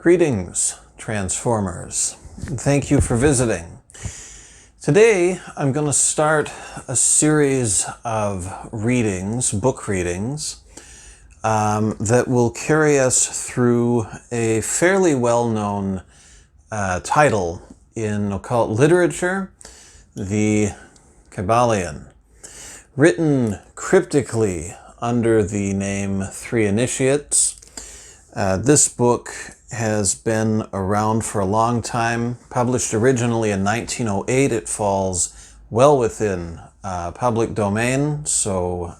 Greetings, Transformers. Thank you for visiting. Today, I'm going to start a series of readings, book readings, that will carry us through a fairly well-known title in occult literature, the Kybalion. Written cryptically under the name Three Initiates, this book has been around for a long time. Published originally in 1908, it falls well within public domain, so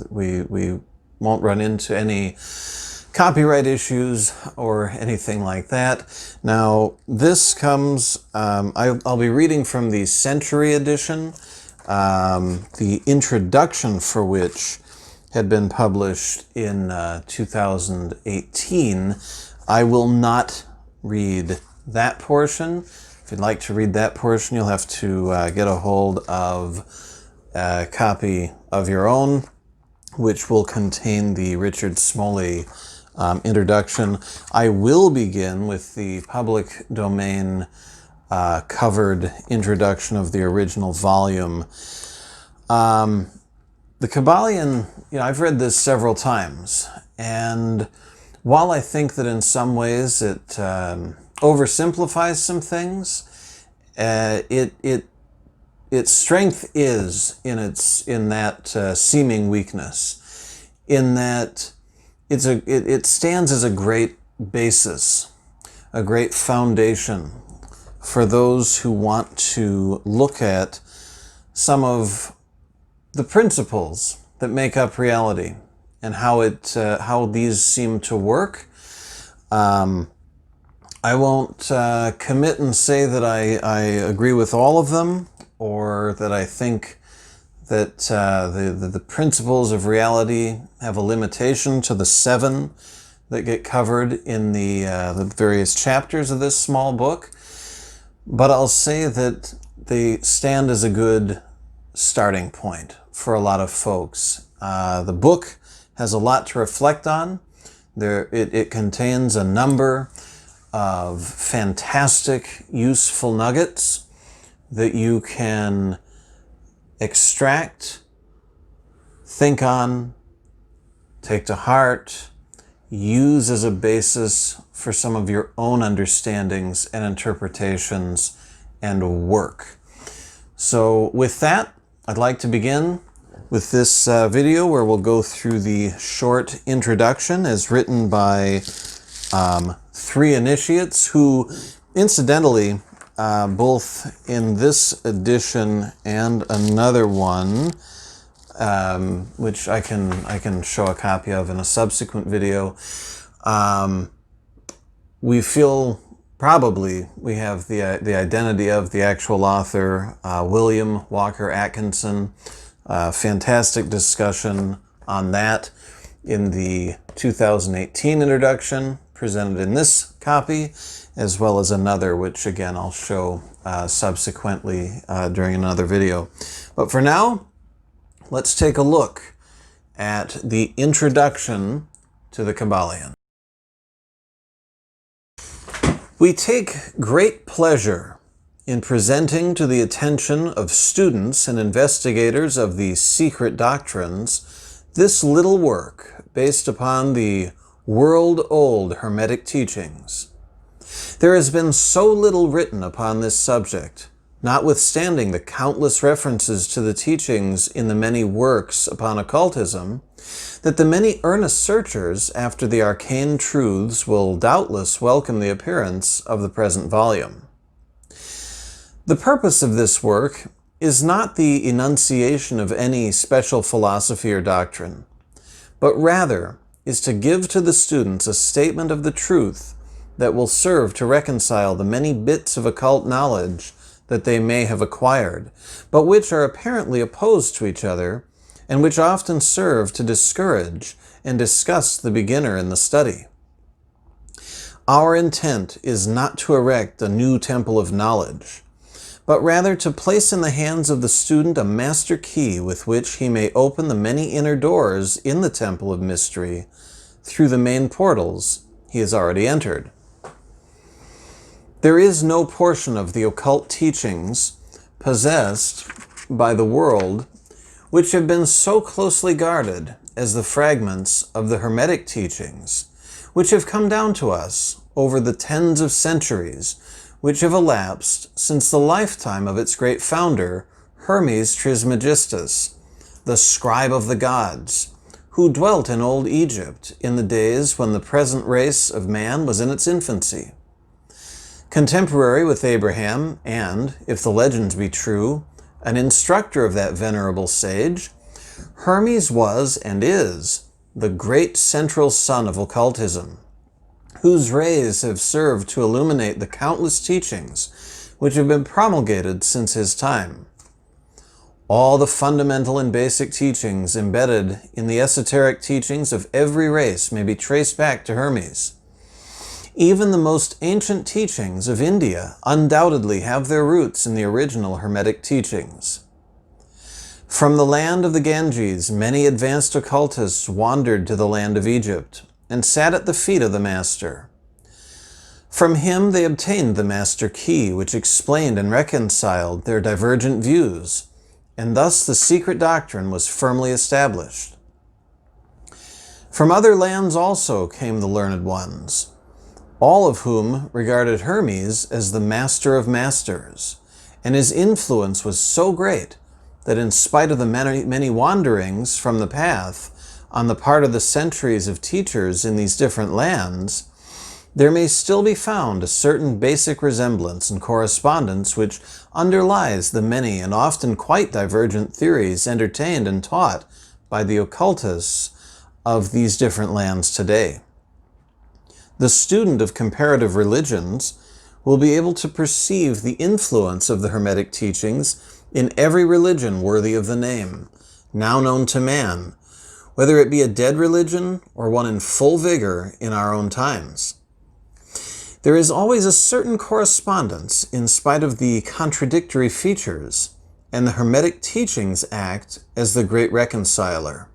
we won't run into any copyright issues or anything like that. Now, this comes, I'll be reading from the Century edition, the introduction for which had been published in 2018. I will not read that portion. If you'd like to read that portion, you'll have to get a hold of a copy of your own, which will contain the Richard Smalley introduction. I will begin with the public domain covered introduction of the original volume. The Kybalion, I've read this several times, and while I think that in some ways it oversimplifies some things, its strength is in that seeming weakness, in that it stands as a great basis, a great foundation for those who want to look at some of the principles that make up reality and how these seem to work. I won't commit and say that I agree with all of them, or that I think that the principles of reality have a limitation to the 7 that get covered in the various chapters of this small book. But I'll say that they stand as a good starting point for a lot of folks. The book has a lot to reflect on. It contains a number of fantastic, useful nuggets that you can extract, think on, take to heart, use as a basis for some of your own understandings and interpretations and work. So with that, I'd like to begin with this video where we'll go through the short introduction as written by Three Initiates, who incidentally, both in this edition and another one, which I can show a copy of in a subsequent video, we feel probably we have the identity of the actual author, William Walker Atkinson. Fantastic discussion on that in the 2018 introduction presented in this copy, as well as another, which again I'll show subsequently during another video. But for now, let's take a look at the introduction to the Kybalion. We take great pleasure in presenting to the attention of students and investigators of the secret doctrines this little work based upon the world-old Hermetic teachings. There has been so little written upon this subject, notwithstanding the countless references to the teachings in the many works upon occultism, that the many earnest searchers after the arcane truths will doubtless welcome the appearance of the present volume. The purpose of this work is not the enunciation of any special philosophy or doctrine, but rather is to give to the students a statement of the truth that will serve to reconcile the many bits of occult knowledge that they may have acquired, but which are apparently opposed to each other, and which often serve to discourage and disgust the beginner in the study. Our intent is not to erect a new temple of knowledge, but rather to place in the hands of the student a master key with which he may open the many inner doors in the temple of mystery through the main portals he has already entered. There is no portion of the occult teachings possessed by the world which have been so closely guarded as the fragments of the Hermetic teachings, which have come down to us over the tens of centuries which have elapsed since the lifetime of its great founder, Hermes Trismegistus, the scribe of the gods, who dwelt in old Egypt in the days when the present race of man was in its infancy. Contemporary with Abraham, and, if the legends be true, an instructor of that venerable sage, Hermes was and is the great central sun of occultism, whose rays have served to illuminate the countless teachings which have been promulgated since his time. All the fundamental and basic teachings embedded in the esoteric teachings of every race may be traced back to Hermes. Even the most ancient teachings of India undoubtedly have their roots in the original Hermetic teachings. From the land of the Ganges, many advanced occultists wandered to the land of Egypt and sat at the feet of the Master. From him they obtained the Master Key, which explained and reconciled their divergent views, and thus the secret doctrine was firmly established. From other lands also came the learned ones, all of whom regarded Hermes as the master of masters, and his influence was so great that in spite of the many wanderings from the path on the part of the centuries of teachers in these different lands, there may still be found a certain basic resemblance and correspondence which underlies the many and often quite divergent theories entertained and taught by the occultists of these different lands today. The student of comparative religions will be able to perceive the influence of the Hermetic teachings in every religion worthy of the name, now known to man, whether it be a dead religion or one in full vigor in our own times. There is always a certain correspondence in spite of the contradictory features, and the Hermetic teachings act as the great reconciler.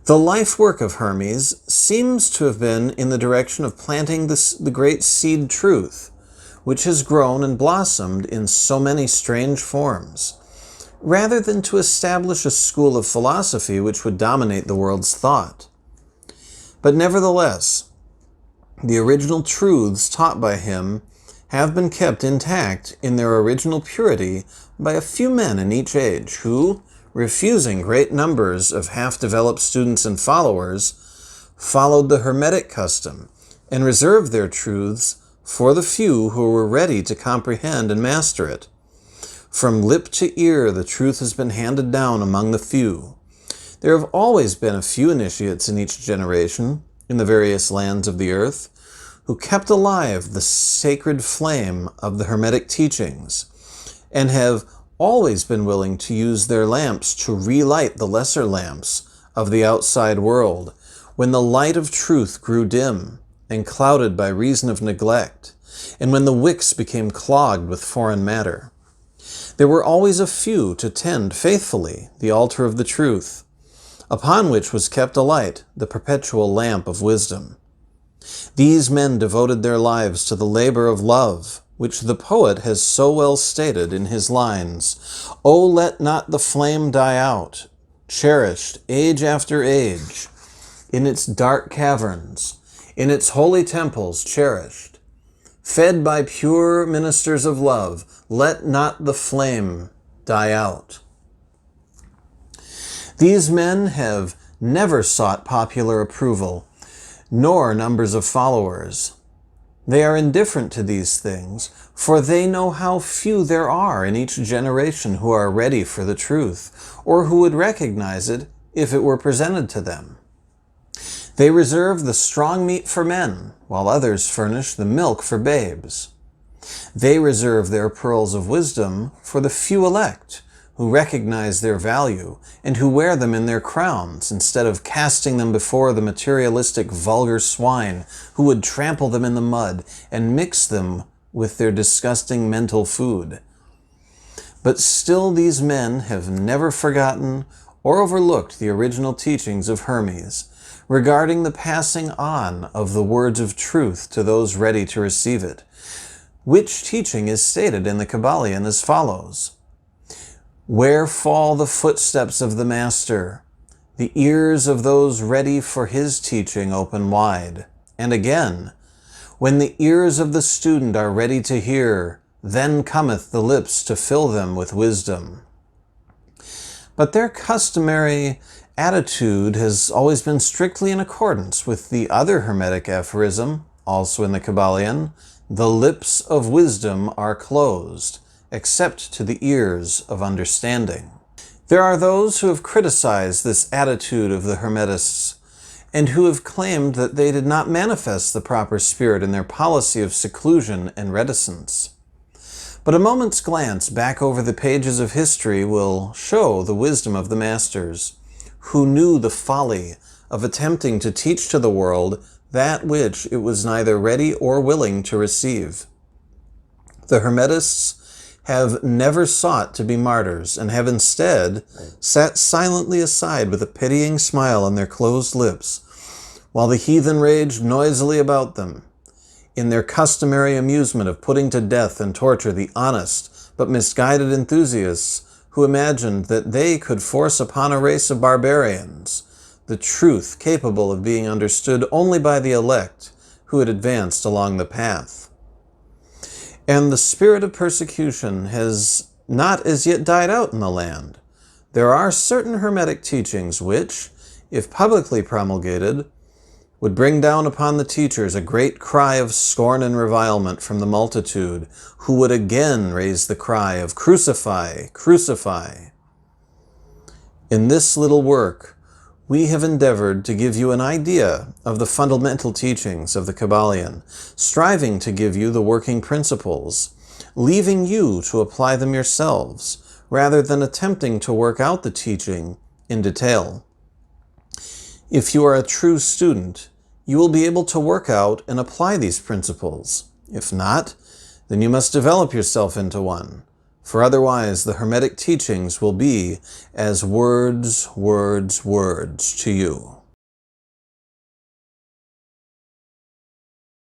The life work of Hermes seems to have been in the direction of planting the great seed truth, which has grown and blossomed in so many strange forms, rather than to establish a school of philosophy which would dominate the world's thought. But nevertheless, the original truths taught by him have been kept intact in their original purity by a few men in each age who, refusing great numbers of half-developed students and followers, followed the Hermetic custom and reserved their truths for the few who were ready to comprehend and master it. From lip to ear, the truth has been handed down among the few. There have always been a few initiates in each generation, in the various lands of the earth, who kept alive the sacred flame of the Hermetic teachings, and have always been willing to use their lamps to relight the lesser lamps of the outside world, when the light of truth grew dim and clouded by reason of neglect, and when the wicks became clogged with foreign matter. There were always a few to tend faithfully the altar of the truth, upon which was kept alight the perpetual lamp of wisdom. These men devoted their lives to the labor of love, which the poet has so well stated in his lines, "O let not the flame die out, cherished age after age, in its dark caverns, in its holy temples cherished, fed by pure ministers of love, let not the flame die out." These men have never sought popular approval, nor numbers of followers. They are indifferent to these things, for they know how few there are in each generation who are ready for the truth, or who would recognize it if it were presented to them. They reserve the strong meat for men, while others furnish the milk for babes. They reserve their pearls of wisdom for the few elect, who recognize their value and who wear them in their crowns instead of casting them before the materialistic vulgar swine who would trample them in the mud and mix them with their disgusting mental food. But still these men have never forgotten or overlooked the original teachings of Hermes regarding the passing on of the words of truth to those ready to receive it, which teaching is stated in the Kybalion as follows: "Where fall the footsteps of the Master, the ears of those ready for his teaching open wide." And again, "When the ears of the student are ready to hear, then cometh the lips to fill them with wisdom." But their customary attitude has always been strictly in accordance with the other Hermetic aphorism, also in the Kybalion: "The lips of wisdom are closed, except to the ears of understanding." There are those who have criticized this attitude of the Hermetists, and who have claimed that they did not manifest the proper spirit in their policy of seclusion and reticence. But a moment's glance back over the pages of history will show the wisdom of the Masters, who knew the folly of attempting to teach to the world that which it was neither ready or willing to receive. The Hermetists have never sought to be martyrs, and have instead sat silently aside with a pitying smile on their closed lips, while the heathen raged noisily about them, in their customary amusement of putting to death and torture the honest but misguided enthusiasts who imagined that they could force upon a race of barbarians the truth capable of being understood only by the elect who had advanced along the path. And the spirit of persecution has not as yet died out in the land. There are certain Hermetic teachings which, if publicly promulgated, would bring down upon the teachers a great cry of scorn and revilement from the multitude, who would again raise the cry of "Crucify, crucify." In this little work, we have endeavored to give you an idea of the fundamental teachings of the Kybalion, striving to give you the working principles, leaving you to apply them yourselves, rather than attempting to work out the teaching in detail. If you are a true student, you will be able to work out and apply these principles. If not, then you must develop yourself into one, for otherwise the Hermetic teachings will be as words, words, words to you.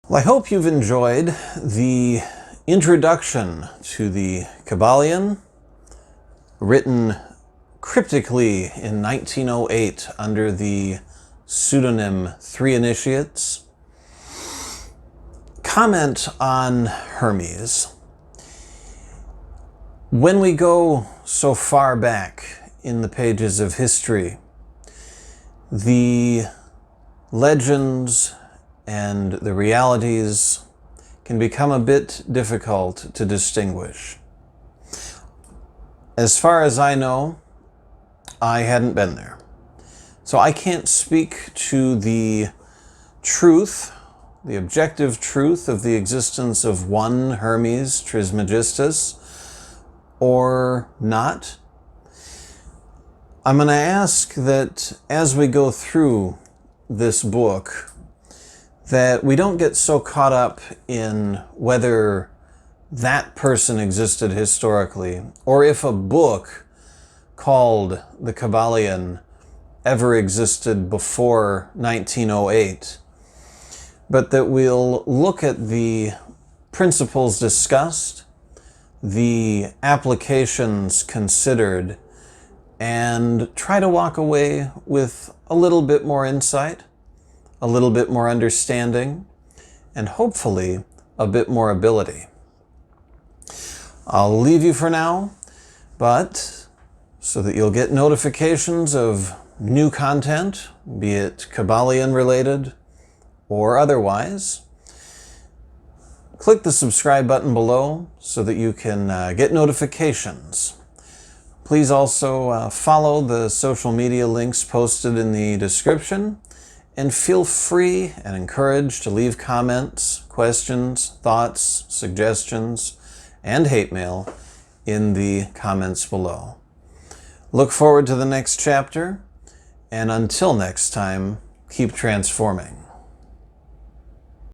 Well, I hope you've enjoyed the introduction to the Kybalion, written cryptically in 1908 under the pseudonym Three Initiates. Comment on Hermes. When we go so far back in the pages of history, the legends and the realities can become a bit difficult to distinguish. As far as I know, I hadn't been there. So I can't speak to the truth, the objective truth of the existence of one Hermes Trismegistus, or not. I'm going to ask that as we go through this book, that we don't get so caught up in whether that person existed historically, or if a book called the Kybalion ever existed before 1908, but that we'll look at the principles discussed, the applications considered, and try to walk away with a little bit more insight, a little bit more understanding, and hopefully a bit more ability. I'll leave you for now, but so that you'll get notifications of new content, be it Kybalion related or otherwise, click the subscribe button below so that you can get notifications. Please also follow the social media links posted in the description, and feel free and encouraged to leave comments, questions, thoughts, suggestions, and hate mail in the comments below. Look forward to the next chapter, and until next time, keep transforming.